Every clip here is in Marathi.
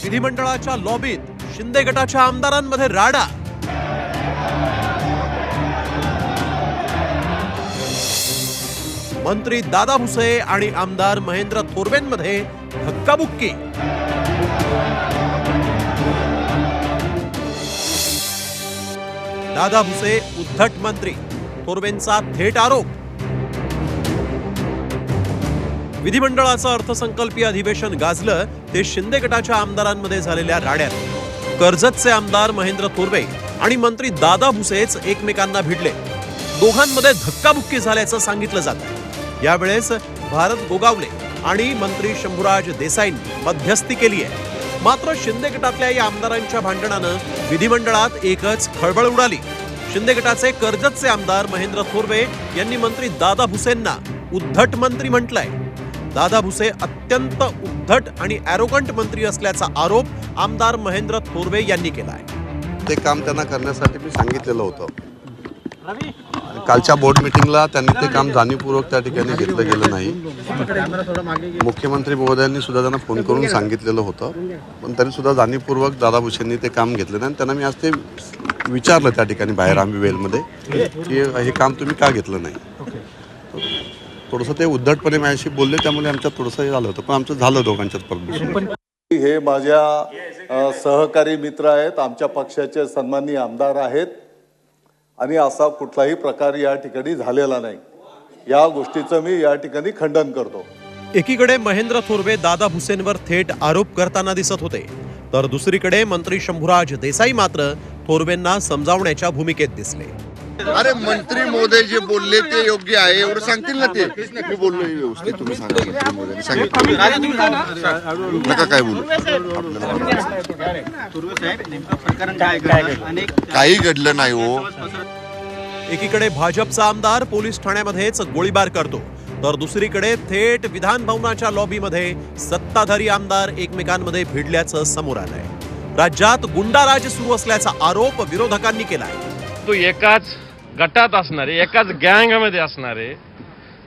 विधिमंडळाच्या लॉबीत शिंदे गटाच्या आमदारांमध्ये राडा। मंत्री दादा भुसे आणि आमदार महेंद्र थोरवेंमध्ये धक्काबुक्की। दादा भुसे उद्धट मंत्री, थोरवेंचा थेट आरोप। विधिमंडळाचं अर्थसंकल्पीय अधिवेशन गाजलं ते शिंदे गटाच्या आमदारांमध्ये झालेल्या राड्यात। कर्जतचे आमदार महेंद्र थोरवे आणि मंत्री दादा भुसेच एकमेकांना भिडले। दोघांमध्ये धक्काबुक्की झाल्याचं सांगितलं जातं। यावेळेस भारत गोगावले आणि मंत्री शंभूराज देसाईंनी मध्यस्थी केली आहे। मात्र शिंदे गटातल्या या आमदारांच्या भांडणानं विधिमंडळात एकच खळबळ उडाली। शिंदे गटाचे कर्जतचे आमदार महेंद्र थोरवे यांनी मंत्री दादा भुसेंना उद्धट मंत्री म्हटलंय। दादा भुसे अत्यंत उद्धट आणि ॲरोगंट मंत्री असल्याचा आरोप आमदार महेंद्र थोरवे यांनी केलाय। ते काम त्यांना करण्यासाठी मी सांगितलेलं होतं। कालच्या बोर्ड मीटिंगला त्यांनी ते काम जाणीवपूर्वक त्या ठिकाणी घेतलं गेलं नाही। मुख्यमंत्री महोदयांनी सुद्धा त्यांना फोन करून सांगितलेलं होतं, पण तरी सुद्धा जाणीवपूर्वक दादा भुसेंनी ते काम घेतलं नाही। त्यांना मी आज ते विचारलं त्या ठिकाणी बाहेर आंबेवेलमध्ये की हे काम तुम्ही का घेतलं नाही। थोडंसं ते उद्धटपणे माझ्याशी बोलले, त्यामुळे आमच्यात थोडंसं हे झालं होतं, पण आमचं झालं दोघांच्यात परमिशन। हे माझ्या सहकारी मित्र आहेत, आमच्या पक्षाचे सन्माननीय आमदार आहेत आणि असा कुठलाही प्रकार या ठिकाणी झालेला नाही। या गोष्टीचं मी या ठिकाणी खंडन करतो। एकीकडे महेंद्र थोरवे दादा भुसेंवर थेट आरोप करताना दिसत होते, तर दुसरीकडे मंत्री शंभूराज देसाई मात्र थोरवेंना समजावण्याच्या भूमिकेत दिसले। अरे मंत्री महोदय जे बोलले ते योग्य आहे एवढं सांगतील ना। ते मी बोललो व्यवस्थित, तुम्ही सांगा मंत्री महोदयांनी सांगितलं नका काय बोलू। काही घडलं नाही हो। एकीकडे भाजपचा आमदार पोलीस ठाण्यामध्येच गोळीबार करतो, तर दुसरीकडे थेट विधान भवनाच्या लॉबीमध्ये सत्ताधारी आमदार एकमेकांमध्ये भिडल्याचं समोर आलंय। राज्यात गुंडाराज सुरू असल्याचा आरोप विरोधकांनी केलाय। तो एकाच गटात असणारे, एकाच गँगमध्ये असणारे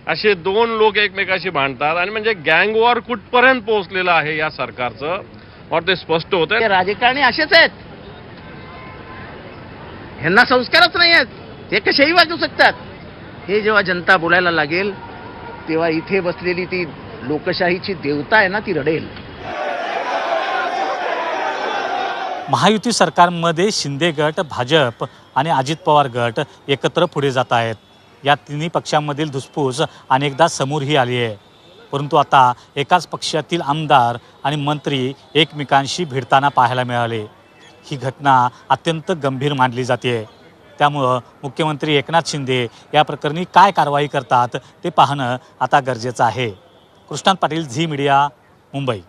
असे दोन लोक एकमेकाशी भांडतात आणि म्हणजे गँग वॉर कुठपर्यंत पोहोचलेलं आहे या सरकारचं और ते स्पष्ट होतं। राजकारणी असेच आहेत, ह्यांना संस्कारच नाही आहेत, ते कशाही वागू शकतात। हे जेव्हा जनता बोलायला लागेल तेव्हा इथे बसलेली ती लोकशाहीची देवता आहे ना, ती रडेल। महायुती सरकारमध्ये शिंदे गट, भाजप आणि अजित पवार गट एकत्र पुढे जात आहेत। या तिन्ही पक्षांमधील धुसफूस अनेकदा समोरही आली आहे, परंतु आता एकाच पक्षातील आमदार आणि मंत्री एकमेकांशी भिडताना पाहायला मिळाले। ही घटना अत्यंत गंभीर मानली जाते। त्यामुळं मुख्यमंत्री एकनाथ शिंदे या प्रकरणी काय कारवाई करतात ते पाहणं आता गरजेचं आहे। कृष्णांत पाटील, झी मीडिया, मुंबई।